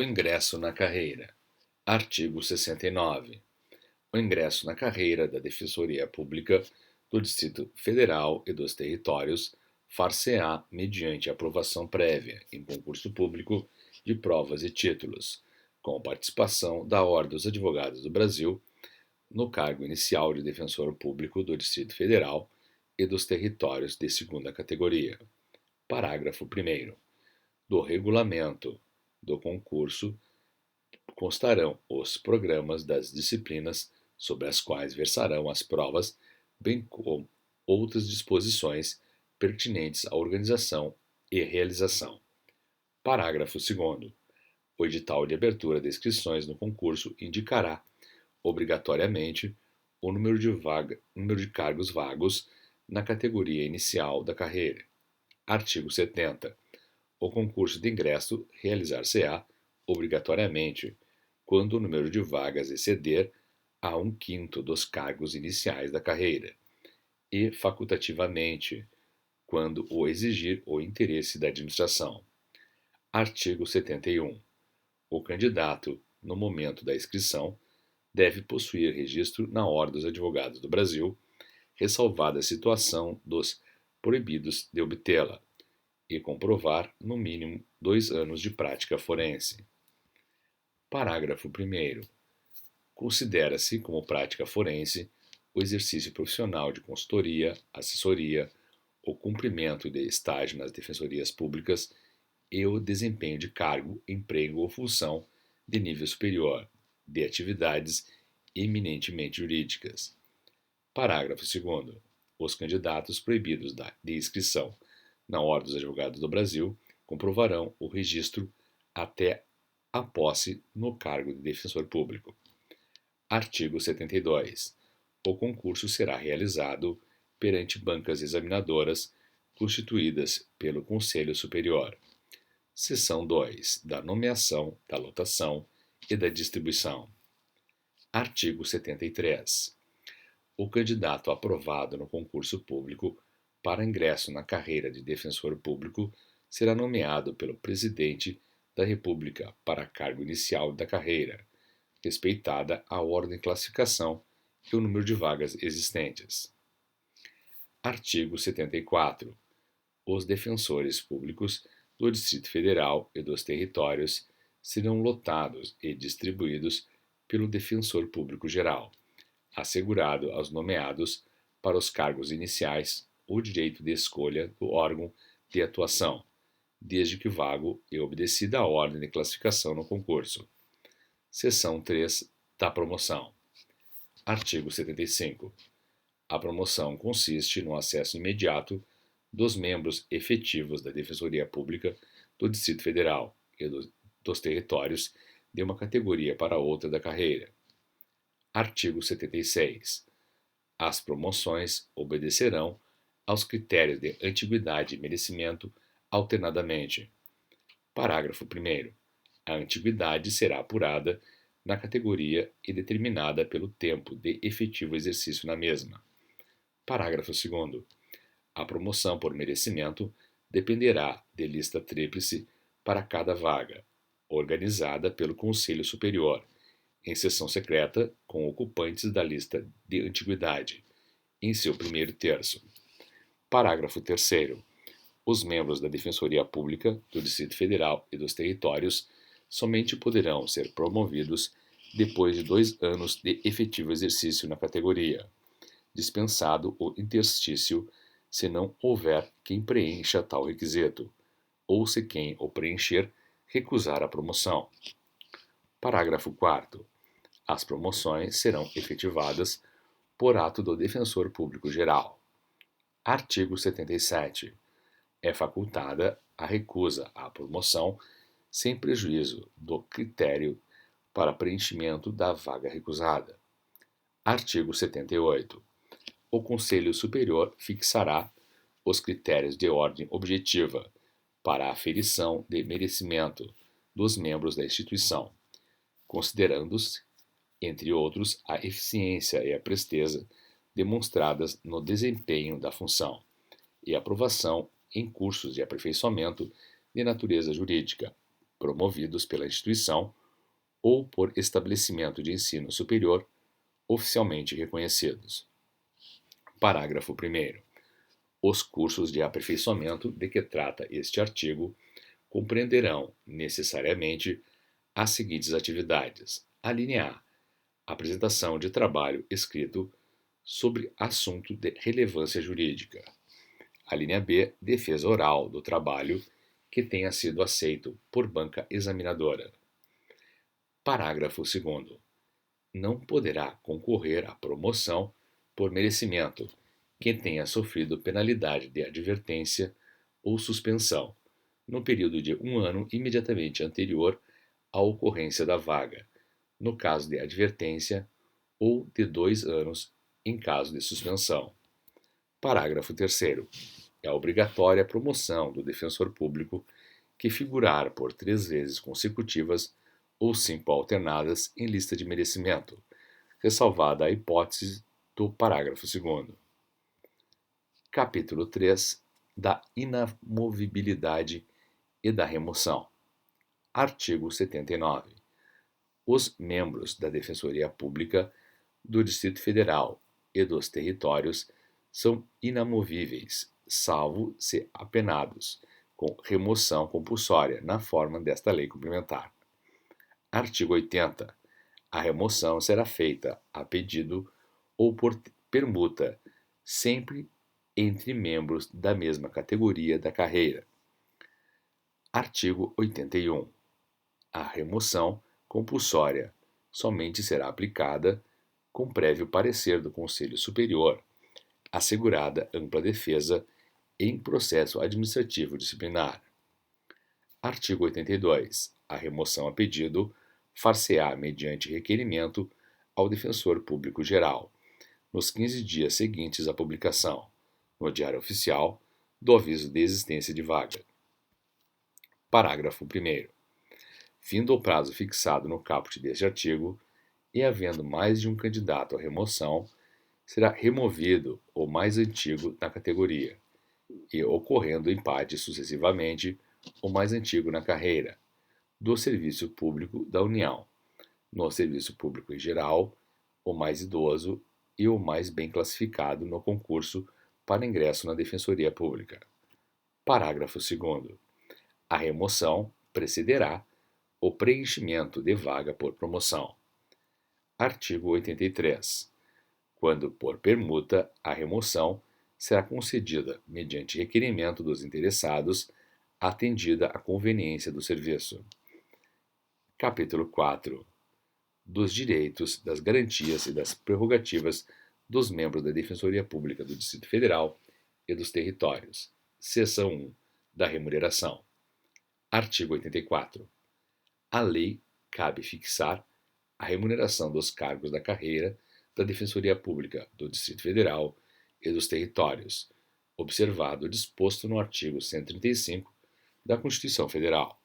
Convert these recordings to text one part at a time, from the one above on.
O ingresso na carreira. Artigo 69. O ingresso na carreira da Defensoria Pública do Distrito Federal e dos Territórios far-se-á mediante aprovação prévia, em concurso público, de provas e títulos, com participação da Ordem dos Advogados do Brasil, no cargo inicial de Defensor Público do Distrito Federal e dos Territórios de segunda categoria. Parágrafo 1º. Do regulamento do concurso constarão os programas das disciplinas sobre as quais versarão as provas, bem como outras disposições pertinentes à organização e realização. Parágrafo 2º. O edital de abertura de inscrições no concurso indicará, obrigatoriamente, o número de cargos vagos na categoria inicial da carreira. Artigo 70. O concurso de ingresso realizar-se-á, obrigatoriamente, quando o número de vagas exceder a 1/5 dos cargos iniciais da carreira, e facultativamente, quando o exigir o interesse da administração. Artigo 71. O candidato, no momento da inscrição, deve possuir registro na Ordem dos Advogados do Brasil, ressalvada a situação dos proibidos de obtê-la, e comprovar, no mínimo, 2 anos de prática forense. Parágrafo 1º. Considera-se como prática forense o exercício profissional de consultoria, assessoria, o cumprimento de estágio nas defensorias públicas e o desempenho de cargo, emprego ou função de nível superior, de atividades eminentemente jurídicas. Parágrafo 2º. Os candidatos proibidos de inscrição na Ordem dos Advogados do Brasil comprovarão o registro até a posse no cargo de defensor público. Artigo 72. O concurso será realizado perante bancas examinadoras constituídas pelo Conselho Superior. Seção 2. Da nomeação, da lotação e da distribuição. Artigo 73. O candidato aprovado no concurso público para ingresso na carreira de defensor público será nomeado pelo Presidente da República para cargo inicial da carreira, respeitada a ordem de classificação e o número de vagas existentes. Artigo 74. Os defensores públicos do Distrito Federal e dos Territórios serão lotados e distribuídos pelo Defensor Público Geral, assegurado aos nomeados para os cargos iniciais o direito de escolha do órgão de atuação, desde que vago e obedecida a ordem de classificação no concurso. Seção 3 da promoção. Artigo 75. A promoção consiste no acesso imediato dos membros efetivos da Defensoria Pública do Distrito Federal e dos Territórios de uma categoria para outra da carreira. Artigo 76. As promoções obedecerão aos critérios de antiguidade e merecimento alternadamente. Parágrafo 1º. A antiguidade será apurada na categoria e determinada pelo tempo de efetivo exercício na mesma. Parágrafo 2º. A promoção por merecimento dependerá de lista tríplice para cada vaga, organizada pelo Conselho Superior, em sessão secreta com ocupantes da lista de antiguidade, em seu primeiro terço. Parágrafo 3º. Os membros da Defensoria Pública do Distrito Federal e dos Territórios somente poderão ser promovidos depois de 2 anos de efetivo exercício na categoria, dispensado o interstício se não houver quem preencha tal requisito, ou se quem o preencher recusar a promoção. Parágrafo 4º. As promoções serão efetivadas por ato do Defensor Público Geral. Artigo 77. É facultada a recusa à promoção sem prejuízo do critério para preenchimento da vaga recusada. Artigo 78. O Conselho Superior fixará os critérios de ordem objetiva para a aferição de merecimento dos membros da instituição, considerando-se, entre outros, a eficiência e a presteza demonstradas no desempenho da função e aprovação em cursos de aperfeiçoamento de natureza jurídica, promovidos pela instituição ou por estabelecimento de ensino superior oficialmente reconhecidos. Parágrafo 1º. Os cursos de aperfeiçoamento de que trata este artigo compreenderão, necessariamente, as seguintes atividades. A linha A. Apresentação de trabalho escrito sobre assunto de relevância jurídica. A linha B. Defesa oral do trabalho que tenha sido aceito por banca examinadora. Parágrafo 2º. Não poderá concorrer à promoção por merecimento quem tenha sofrido penalidade de advertência ou suspensão no período de 1 ano imediatamente anterior à ocorrência da vaga, no caso de advertência, ou de 2 anos em caso de suspensão. Parágrafo 3º. É obrigatória a promoção do defensor público que figurar por 3 vezes consecutivas ou 5 alternadas em lista de merecimento, ressalvada a hipótese do parágrafo 2º. Capítulo 3. Da inamovibilidade e da remoção. Artigo 79. Os membros da Defensoria Pública do Distrito Federal e dos territórios são inamovíveis, salvo se apenados, com remoção compulsória na forma desta lei complementar. Artigo 80. A remoção será feita a pedido ou por permuta, sempre entre membros da mesma categoria da carreira. Artigo 81. A remoção compulsória somente será aplicada com prévio parecer do Conselho Superior, assegurada ampla defesa em processo administrativo disciplinar. Artigo 82. A remoção a pedido far-se-á mediante requerimento ao Defensor Público Geral, nos 15 dias seguintes à publicação, no Diário Oficial, do aviso de existência de vaga. Parágrafo 1º. Findo o prazo fixado no caput deste artigo, e havendo mais de um candidato à remoção, será removido o mais antigo na categoria, e ocorrendo empate sucessivamente, o mais antigo na carreira, do Serviço Público da União, no Serviço Público em geral, o mais idoso e o mais bem classificado no concurso para ingresso na Defensoria Pública. Parágrafo 2º. A remoção precederá o preenchimento de vaga por promoção. Artigo 83. Quando por permuta, a remoção será concedida mediante requerimento dos interessados, atendida a conveniência do serviço. Capítulo 4. Dos direitos, das garantias e das prerrogativas dos membros da Defensoria Pública do Distrito Federal e dos territórios. Seção 1. Da remuneração. Artigo 84. A lei cabe fixar a remuneração dos cargos da carreira da Defensoria Pública do Distrito Federal e dos territórios, observado o disposto no artigo 135 da Constituição Federal.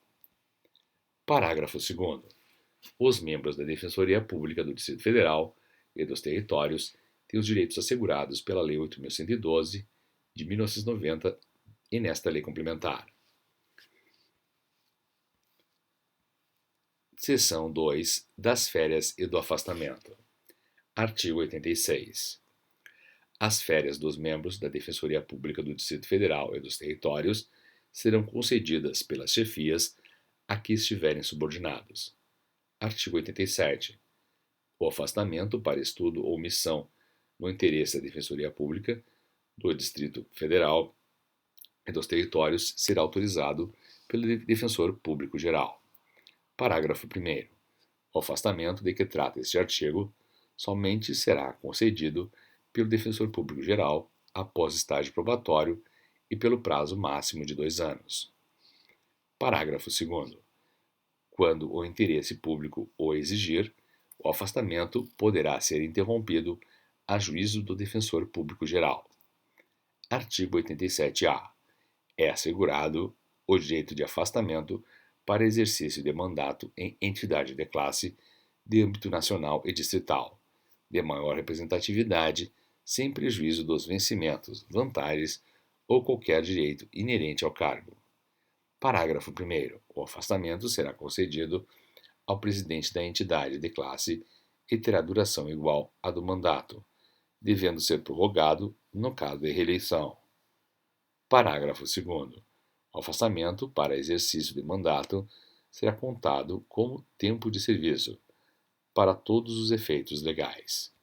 Parágrafo 2º. Os membros da Defensoria Pública do Distrito Federal e dos territórios têm os direitos assegurados pela Lei 8.112, de 1990, e nesta lei complementar. Seção 2. Das férias e do afastamento. Artigo 86. As férias dos membros da Defensoria Pública do Distrito Federal e dos territórios serão concedidas pelas chefias a que estiverem subordinados. Artigo 87. O afastamento para estudo ou missão no interesse da Defensoria Pública do Distrito Federal e dos territórios será autorizado pelo Defensor Público Geral. Parágrafo 1º. O afastamento de que trata este artigo somente será concedido pelo Defensor Público Geral após estágio probatório e pelo prazo máximo de 2 anos. Parágrafo 2º. Quando o interesse público o exigir, o afastamento poderá ser interrompido a juízo do Defensor Público Geral. Artigo 87-A. É assegurado o direito de afastamento para exercício de mandato em entidade de classe de âmbito nacional e distrital, de maior representatividade, sem prejuízo dos vencimentos, vantagens ou qualquer direito inerente ao cargo. Parágrafo 1º. O afastamento será concedido ao presidente da entidade de classe e terá duração igual à do mandato, devendo ser prorrogado no caso de reeleição. Parágrafo 2º. O afastamento para exercício de mandato será contado como tempo de serviço, para todos os efeitos legais.